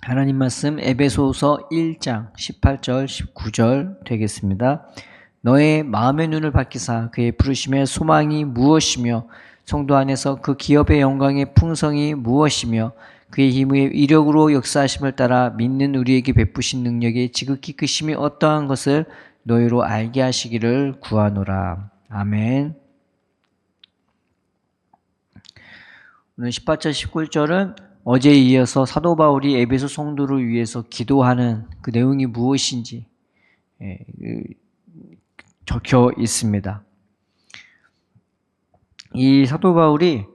하나님 말씀 에베소서 1장 18절 19절 되겠습니다. 너의 마음의 눈을 밝히사 그의 부르심의 소망이 무엇이며 성도 안에서 그 기업의 영광의 풍성이 무엇이며 그의 힘의 이력으로 역사하심을 따라 믿는 우리에게 베푸신 능력의 지극히 크심이 어떠한 것을 너희로 알게 하시기를 구하노라. 아멘. 오늘 18절 19절은 어제에 이어서 사도 바울이 에베소 성도를 위해서 기도하는 그 내용이 무엇인지 적혀 있습니다. 이 사도 바울이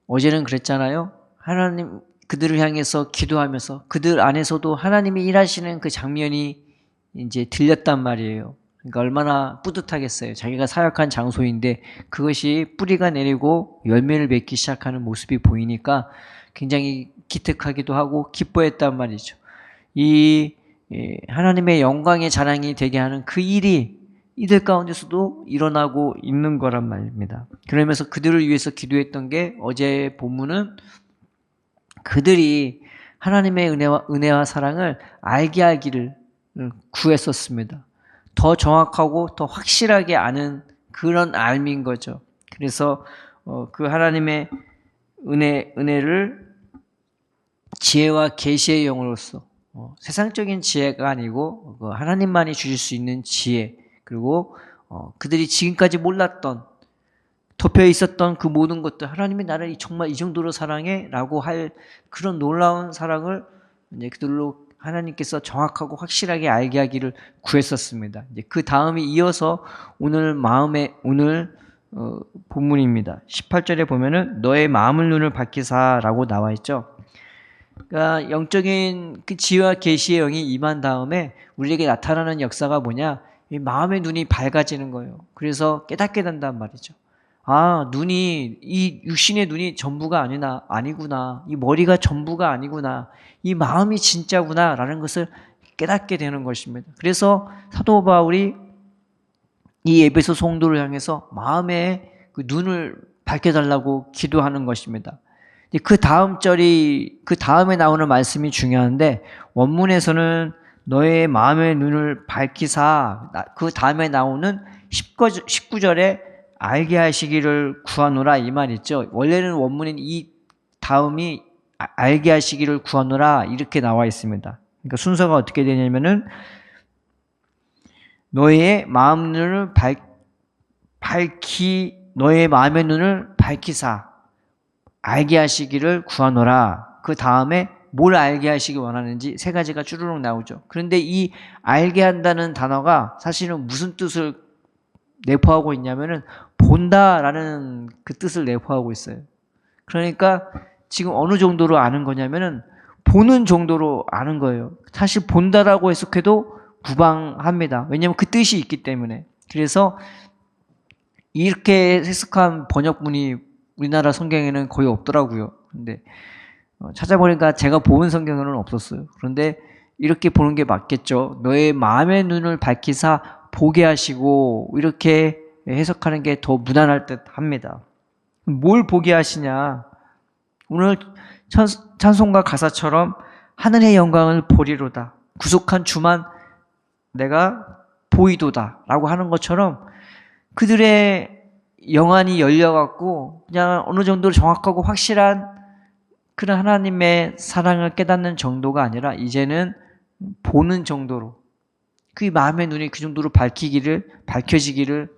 어제는 그랬잖아요. 하나님 그들을 향해서 기도하면서 그들 안에서도 하나님이 일하시는 그 장면이 이제 들렸단 말이에요. 그러니까 얼마나 뿌듯하겠어요. 자기가 사역한 장소인데 그것이 뿌리가 내리고 열매를 맺기 시작하는 모습이 보이니까 굉장히 기특하기도 하고 기뻐했단 말이죠. 이 하나님의 영광의 자랑이 되게 하는 그 일이 이들 가운데서도 일어나고 있는 거란 말입니다. 그러면서 그들을 위해서 기도했던 게 어제 본문은 그들이 하나님의 은혜와 사랑을 알게 하기를 구했었습니다. 더 정확하고 더 확실하게 아는 그런 알미인 거죠. 그래서 그 하나님의 은혜를 지혜와 계시의 영으로서 세상적인 지혜가 아니고 하나님만이 주실 수 있는 지혜, 그리고 그들이 지금까지 몰랐던 덮여 있었던 그 모든 것들, 하나님이 나를 정말 이 정도로 사랑해? 라고 할 그런 놀라운 사랑을 이제 그들로 하나님께서 정확하고 확실하게 알게 하기를 구했었습니다. 이제 그 다음에 이어서 오늘 본문입니다. 18절에 보면은 너의 마음을 눈을 밝히사라고 나와 있죠. 그러니까 영적인 그 지혜와 계시의 영이 임한 다음에 우리에게 나타나는 역사가 뭐냐? 이 마음의 눈이 밝아지는 거예요. 그래서 깨닫게 된단 말이죠. 아, 이 육신의 눈이 전부가 아니구나. 이 머리가 전부가 아니구나. 이 마음이 진짜구나. 라는 것을 깨닫게 되는 것입니다. 그래서 사도 바울이 이 에베소 성도를 향해서 마음의 그 눈을 밝혀달라고 기도하는 것입니다. 그 다음에 나오는 말씀이 중요한데, 원문에서는 너의 마음의 눈을 밝히사, 그 다음에 나오는 19절에 알게 하시기를 구하노라 이 말 있죠. 원래는 원문인 이 다음이 알게 하시기를 구하노라 이렇게 나와 있습니다. 그러니까 순서가 어떻게 되냐면은 너의 마음의 눈을 밝히사 알게 하시기를 구하노라. 그 다음에 뭘 알게 하시기 원하는지 세 가지가 쭈루룩 나오죠. 그런데 이 알게 한다는 단어가 사실은 무슨 뜻을 내포하고 있냐면은 본다라는 그 뜻을 내포하고 있어요. 그러니까 지금 어느 정도로 아는 거냐면은 보는 정도로 아는 거예요. 사실 본다라고 해석해도 무방합니다. 왜냐하면 그 뜻이 있기 때문에. 그래서 이렇게 해석한 번역문이 우리나라 성경에는 거의 없더라고요. 근데 찾아보니까 제가 본 성경에는 없었어요. 그런데 이렇게 보는 게 맞겠죠. 너의 마음의 눈을 밝히사 보게 하시고 이렇게 해석하는 게 더 무난할 듯 합니다. 뭘 보게 하시냐? 오늘 찬송가 가사처럼 하늘의 영광을 보리로다. 구속한 주만 내가 보이도다 라고 하는 것처럼 그들의 영안이 열려갖고 그냥 어느 정도로 정확하고 확실한 그런 하나님의 사랑을 깨닫는 정도가 아니라 이제는 보는 정도로 그 마음의 눈이 그 정도로 밝혀지기를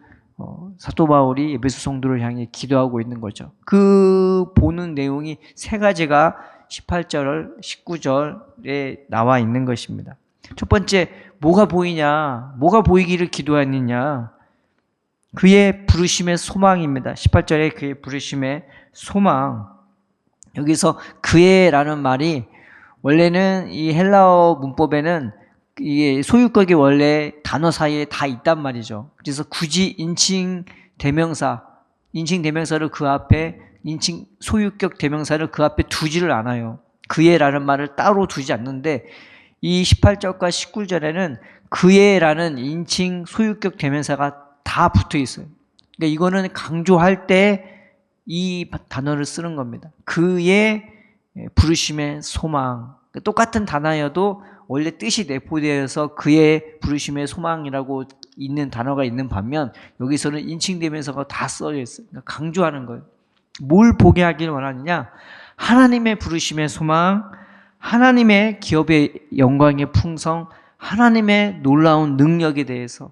사도 바울이 에베소 성도를 향해 기도하고 있는 거죠. 그 보는 내용이 세 가지가 18절, 19절에 나와 있는 것입니다. 첫 번째, 뭐가 보이냐? 뭐가 보이기를 기도하느냐? 그의 부르심의 소망입니다. 18절에 그의 부르심의 소망. 여기서 그의라는 말이 원래는 이 헬라어 문법에는 이게 소유격이 원래 단어 사이에 다 있단 말이죠. 그래서 굳이 인칭 대명사를 그 앞에 소유격 대명사를 그 앞에 두지를 않아요. 그의라는 말을 따로 두지 않는데 이 18절과 19절에는 그의라는 인칭 소유격 대명사가 다 붙어 있어요. 그러니까 이거는 강조할 때 이 단어를 쓰는 겁니다. 그의 부르심의 소망. 똑같은 단어여도 원래 뜻이 내포되어서 그의 부르심의 소망이라고 있는 단어가 있는 반면 여기서는 인칭되면서가 다 써져 있어요. 그러니까 강조하는 거예요. 뭘 보게 하길 원하느냐? 하나님의 부르심의 소망, 하나님의 기업의 영광의 풍성, 하나님의 놀라운 능력에 대해서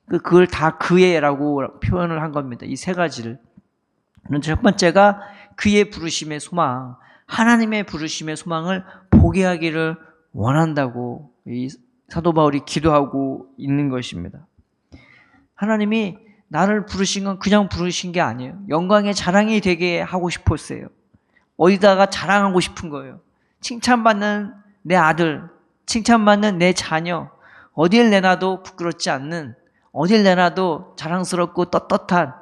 그걸 다 그의라고 표현을 한 겁니다. 이 세 가지를. 첫 번째가 그의 부르심의 소망, 하나님의 부르심의 소망을 보게 하기를 원한다고 이 사도 바울이 기도하고 있는 것입니다. 하나님이 나를 부르신 건 그냥 부르신 게 아니에요. 영광의 자랑이 되게 하고 싶었어요. 어디다가 자랑하고 싶은 거예요. 칭찬받는 내 아들, 칭찬받는 내 자녀, 어딜 내놔도 부끄럽지 않는, 어딜 내놔도 자랑스럽고 떳떳한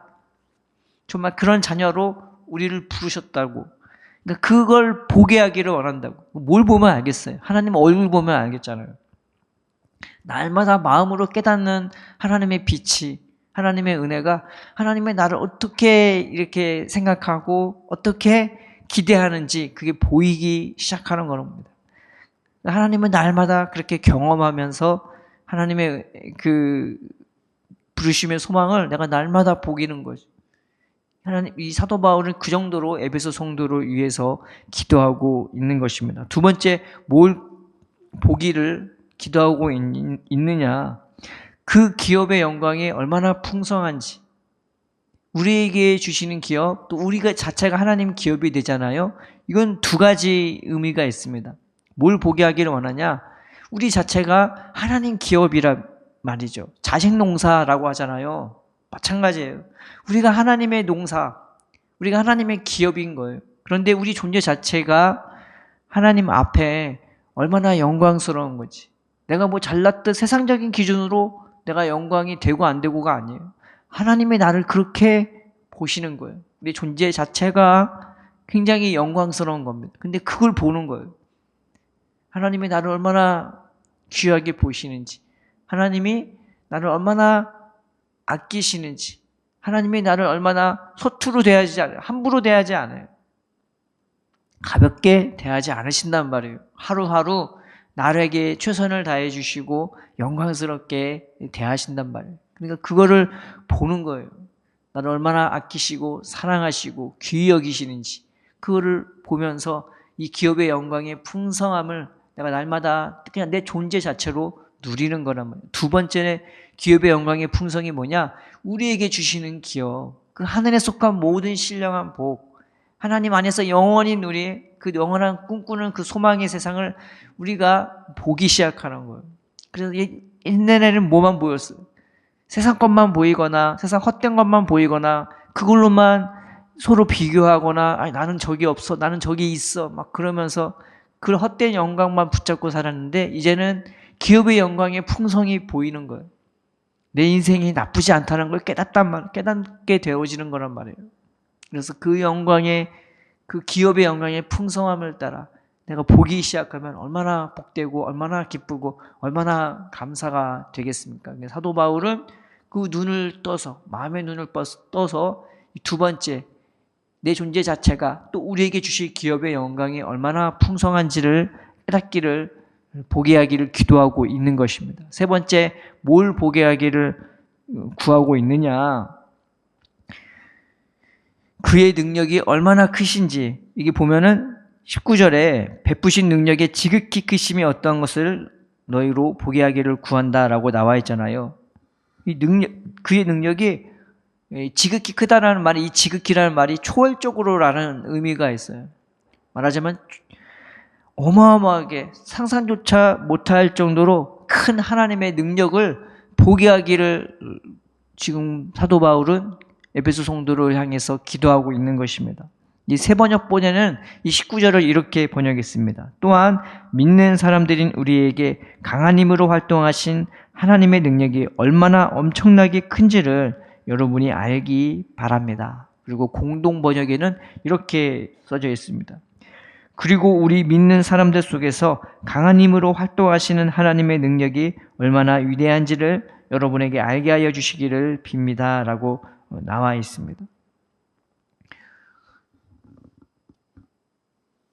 정말 그런 자녀로 우리를 부르셨다고. 그러니까 그걸 보게 하기를 원한다고. 뭘 보면 알겠어요? 하나님 얼굴 보면 알겠잖아요. 날마다 마음으로 깨닫는 하나님의 빛이, 하나님의 은혜가 하나님의 나를 어떻게 이렇게 생각하고 어떻게 기대하는지 그게 보이기 시작하는 겁니다. 하나님은 날마다 그렇게 경험하면서 하나님의 그 부르심의 소망을 내가 날마다 보기는 거죠. 하나님, 이 사도 바울은 그 정도로 에베소 성도를 위해서 기도하고 있는 것입니다. 두 번째, 뭘 보기를 기도하고 있느냐? 그 기업의 영광이 얼마나 풍성한지, 우리에게 주시는 기업, 또 우리가 자체가 하나님 기업이 되잖아요. 이건 두 가지 의미가 있습니다. 뭘 보게 하기를 원하냐? 우리 자체가 하나님 기업이라 말이죠. 자식농사라고 하잖아요. 마찬가지예요. 우리가 하나님의 농사, 우리가 하나님의 기업인 거예요. 그런데 우리 존재 자체가 하나님 앞에 얼마나 영광스러운 거지. 내가 뭐 잘났든 세상적인 기준으로 내가 영광이 되고 안 되고가 아니에요. 하나님이 나를 그렇게 보시는 거예요. 내 존재 자체가 굉장히 영광스러운 겁니다. 근데 그걸 보는 거예요. 하나님이 나를 얼마나 귀하게 보시는지, 하나님이 나를 얼마나 아끼시는지, 하나님이 나를 얼마나 서투로 대하지 않아요. 함부로 대하지 않아요. 가볍게 대하지 않으신단 말이에요. 하루하루 나에게 최선을 다해 주시고 영광스럽게 대하신단 말이에요. 그러니까 그거를 보는 거예요. 나를 얼마나 아끼시고 사랑하시고 귀히 여기시는지 그거를 보면서 이 기업의 영광의 풍성함을 내가 날마다 그냥 내 존재 자체로 누리는 거란 말이에요. 두 번째는 기업의 영광의 풍성이 뭐냐? 우리에게 주시는 기업, 그 하늘에 속한 모든 신령한 복, 하나님 안에서 영원히 누리 그 영원한 꿈꾸는 그 소망의 세상을 우리가 보기 시작하는 거예요. 그래서 옛날에는 뭐만 보였어요? 세상 것만 보이거나 세상 헛된 것만 보이거나 그걸로만 서로 비교하거나 아니 나는 저기 없어, 나는 저기 있어 막 그러면서 그 헛된 영광만 붙잡고 살았는데 이제는 기업의 영광의 풍성이 보이는 거예요. 내 인생이 나쁘지 않다는 걸 깨닫게 되어지는 거란 말이에요. 그래서 그 영광의 그 기업의 영광의 풍성함을 따라 내가 보기 시작하면 얼마나 복되고 얼마나 기쁘고 얼마나 감사가 되겠습니까? 사도 바울은 그 눈을 떠서 마음의 눈을 떠서 두 번째 내 존재 자체가 또 우리에게 주실 기업의 영광이 얼마나 풍성한지를 깨닫기를 보게 하기를 기도하고 있는 것입니다. 세 번째, 뭘 보게 하기를 구하고 있느냐? 그의 능력이 얼마나 크신지 이게 보면은 19절에 베푸신 능력의 지극히 크심이 어떤 것을 너희로 보게 하기를 구한다라고 나와 있잖아요. 이 능력, 그의 능력이 지극히 크다라는 말이 이 지극히라는 말이 초월적으로라는 의미가 있어요. 말하자면 어마어마하게 상상조차 못할 정도로 큰 하나님의 능력을 보게 하기를 지금 사도 바울은 에베소 성도를 향해서 기도하고 있는 것입니다. 이 세 번역본에는 이 19절을 이렇게 번역했습니다. 또한 믿는 사람들인 우리에게 강한 힘으로 활동하신 하나님의 능력이 얼마나 엄청나게 큰지를 여러분이 알기 바랍니다. 그리고 공동 번역에는 이렇게 써져 있습니다. 그리고 우리 믿는 사람들 속에서 강한 힘으로 활동하시는 하나님의 능력이 얼마나 위대한지를 여러분에게 알게 하여 주시기를 빕니다. 라고 나와 있습니다.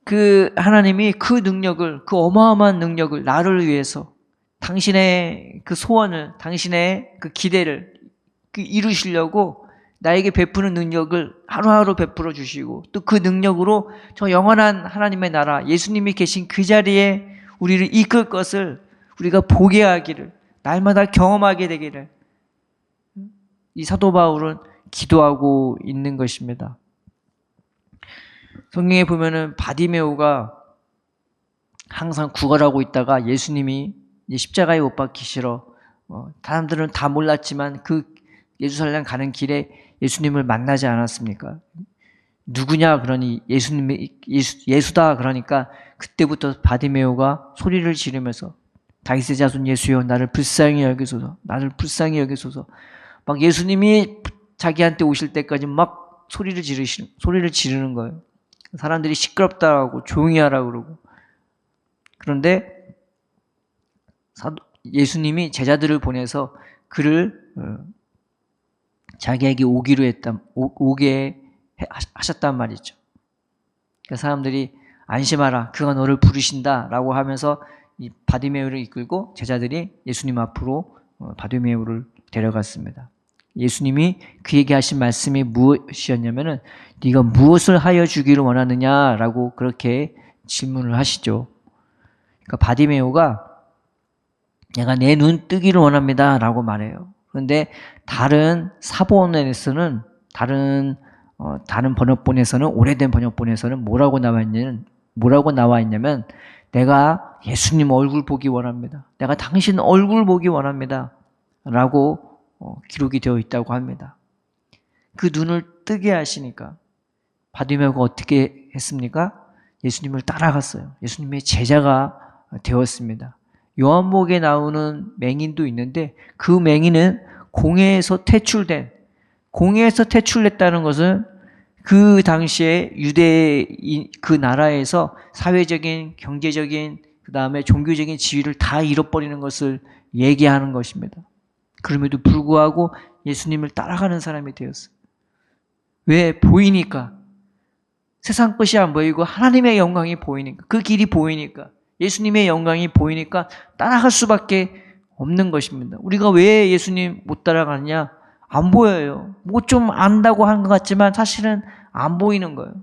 그 하나님이 그 능력을, 그 어마어마한 능력을 나를 위해서 당신의 그 소원을, 당신의 그 기대를 이루시려고 나에게 베푸는 능력을 하루하루 베풀어 주시고, 또 그 능력으로 저 영원한 하나님의 나라, 예수님이 계신 그 자리에 우리를 이끌 것을 우리가 보게 하기를, 날마다 경험하게 되기를 이 사도 바울은 기도하고 있는 것입니다. 성경에 보면은 바디메오가 항상 구걸하고 있다가 예수님이 십자가에 못 박히시러 사람들은 다 몰랐지만 그 예루살렘 가는 길에 예수님을 만나지 않았습니까? 누구냐 그러니 예수다 그러니까 그때부터 바디메오가 소리를 지르면서 다윗의 자손 예수여 나를 불쌍히 여기소서, 나를 불쌍히 여기소서. 막 예수님이 자기한테 오실 때까지 막 소리를 지르는 거예요. 사람들이 시끄럽다고 조용히 하라고 그러고. 그런데 예수님이 제자들을 보내서 그를 자기에게 오게 하셨단 말이죠. 그러니까 사람들이 안심하라, 그가 너를 부르신다라고 하면서 이 바디메오를 이끌고 제자들이 예수님 앞으로 바디메오를 데려갔습니다. 예수님이 그에게 하신 말씀이 무엇이었냐면은 네가 무엇을 하여 주기를 원하느냐라고 그렇게 질문을 하시죠. 그러니까 바디메오가 내가 내 눈 뜨기를 원합니다라고 말해요. 그런데 다른 사본에서는 다른 번역본에서는, 오래된 번역본에서는 뭐라고 나와 있냐면 내가 예수님 얼굴 보기 원합니다. 내가 당신 얼굴 보기 원합니다. 라고 기록이 되어 있다고 합니다. 그 눈을 뜨게 하시니까 바디메오가 어떻게 했습니까? 예수님을 따라갔어요. 예수님의 제자가 되었습니다. 요한복에 나오는 맹인도 있는데 그 맹인은 공회에서 퇴출됐다는 것은 그 당시에 유대 그 나라에서 사회적인, 경제적인, 그 다음에 종교적인 지위를 다 잃어버리는 것을 얘기하는 것입니다. 그럼에도 불구하고 예수님을 따라가는 사람이 되었어요. 왜? 보이니까. 세상 것이 안 보이고 하나님의 영광이 보이니까, 그 길이 보이니까, 예수님의 영광이 보이니까 따라갈 수밖에 없는 것입니다. 우리가 왜 예수님 못 따라가느냐? 안 보여요. 뭐 좀 안다고 하는 것 같지만 사실은 안 보이는 거예요.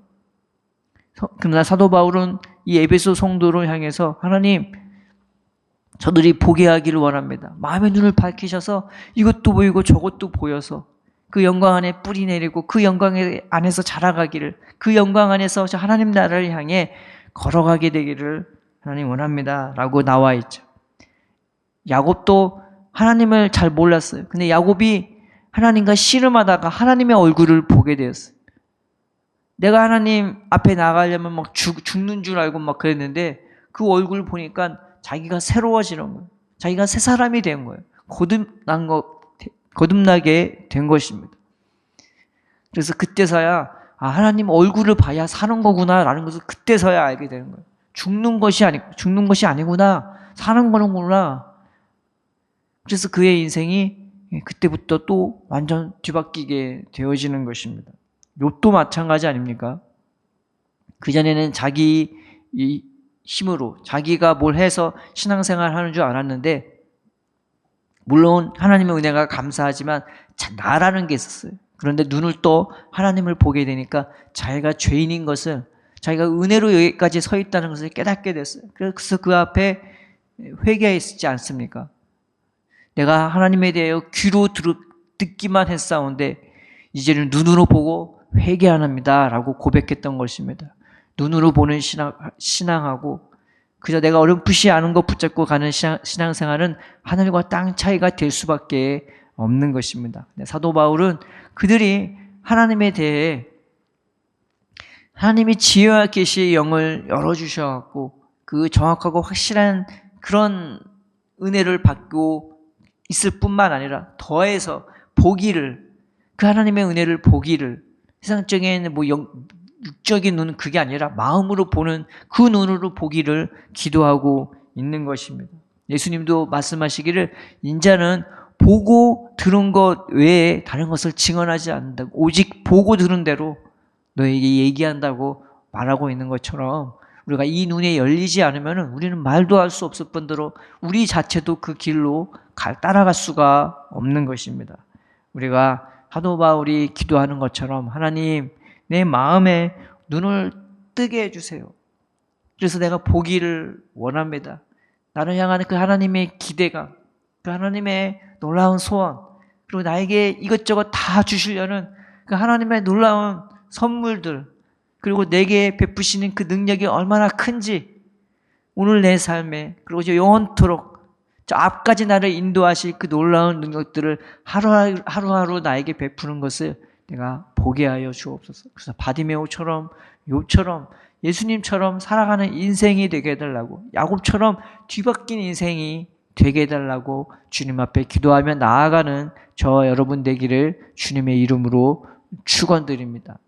그러나 사도 바울은 이 에베소 성도를 향해서 하나님, 저들이 보게 하기를 원합니다. 마음의 눈을 밝히셔서 이것도 보이고 저것도 보여서 그 영광 안에 뿌리 내리고 그 영광 안에서 자라가기를, 그 영광 안에서 저 하나님 나라를 향해 걸어가게 되기를 하나님 원합니다. 라고 나와 있죠. 야곱도 하나님을 잘 몰랐어요. 근데 야곱이 하나님과 씨름하다가 하나님의 얼굴을 보게 되었어요. 내가 하나님 앞에 나가려면 막 죽는 줄 알고 막 그랬는데 그 얼굴을 보니까 자기가 새로워지는 거예요. 자기가 새 사람이 된 거예요. 거듭나게 된 것입니다. 그래서 그때서야 하나님 얼굴을 봐야 사는 거구나라는 것을 그때서야 알게 되는 거예요. 죽는 것이 아니구나. 사는 거는구나. 그래서 그의 인생이 그때부터 또 완전 뒤바뀌게 되어지는 것입니다. 욥도 마찬가지 아닙니까? 그전에는 자기 힘으로 자기가 뭘 해서 신앙생활 하는 줄 알았는데, 물론 하나님의 은혜가 감사하지만 나라는 게 있었어요. 그런데 눈을 또 하나님을 보게 되니까 자기가 죄인인 것을, 자기가 은혜로 여기까지 서 있다는 것을 깨닫게 됐어요. 그래서 그 앞에 회개했지 않습니까? 내가 하나님에 대하여 귀로 듣기만 했사온데 이제는 눈으로 보고 회개합니다 라고 고백했던 것입니다. 눈으로 보는 신앙하고 그저 내가 어렴풋이 아는 것 붙잡고 가는 신앙생활은 하늘과 땅 차이가 될 수밖에 없는 것입니다. 사도 바울은 그들이 하나님에 대해, 하나님이 지혜와 계시의 영을 열어주셔갖고 그 정확하고 확실한 그런 은혜를 받고 있을 뿐만 아니라 더해서 보기를, 그 하나님의 은혜를 보기를, 세상적인 육적인 눈은 그게 아니라 마음으로 보는 그 눈으로 보기를 기도하고 있는 것입니다. 예수님도 말씀하시기를 인자는 보고 들은 것 외에 다른 것을 증언하지 않는다고, 오직 보고 들은 대로 너에게 얘기한다고 말하고 있는 것처럼 우리가 이 눈에 열리지 않으면 우리는 말도 할 수 없을 뿐더러 우리 자체도 그 길로 따라갈 수가 없는 것입니다. 우리가 사도 바울이 기도하는 것처럼 하나님 내 마음에 눈을 뜨게 해주세요. 그래서 내가 보기를 원합니다. 나를 향하는 그 하나님의 기대감, 그 하나님의 놀라운 소원, 그리고 나에게 이것저것 다 주시려는 그 하나님의 놀라운 선물들, 그리고 내게 베푸시는 그 능력이 얼마나 큰지 오늘 내 삶에, 그리고 저 영원토록 저 앞까지 나를 인도하실 그 놀라운 능력들을 하루하루 나에게 베푸는 것을 내가 보게 하여 주옵소서. 그래서 바디메오처럼, 욥처럼, 예수님처럼 살아가는 인생이 되게 해달라고, 야곱처럼 뒤바뀐 인생이 되게 해달라고 주님 앞에 기도하며 나아가는 저와 여러분 되기를 주님의 이름으로 축원드립니다.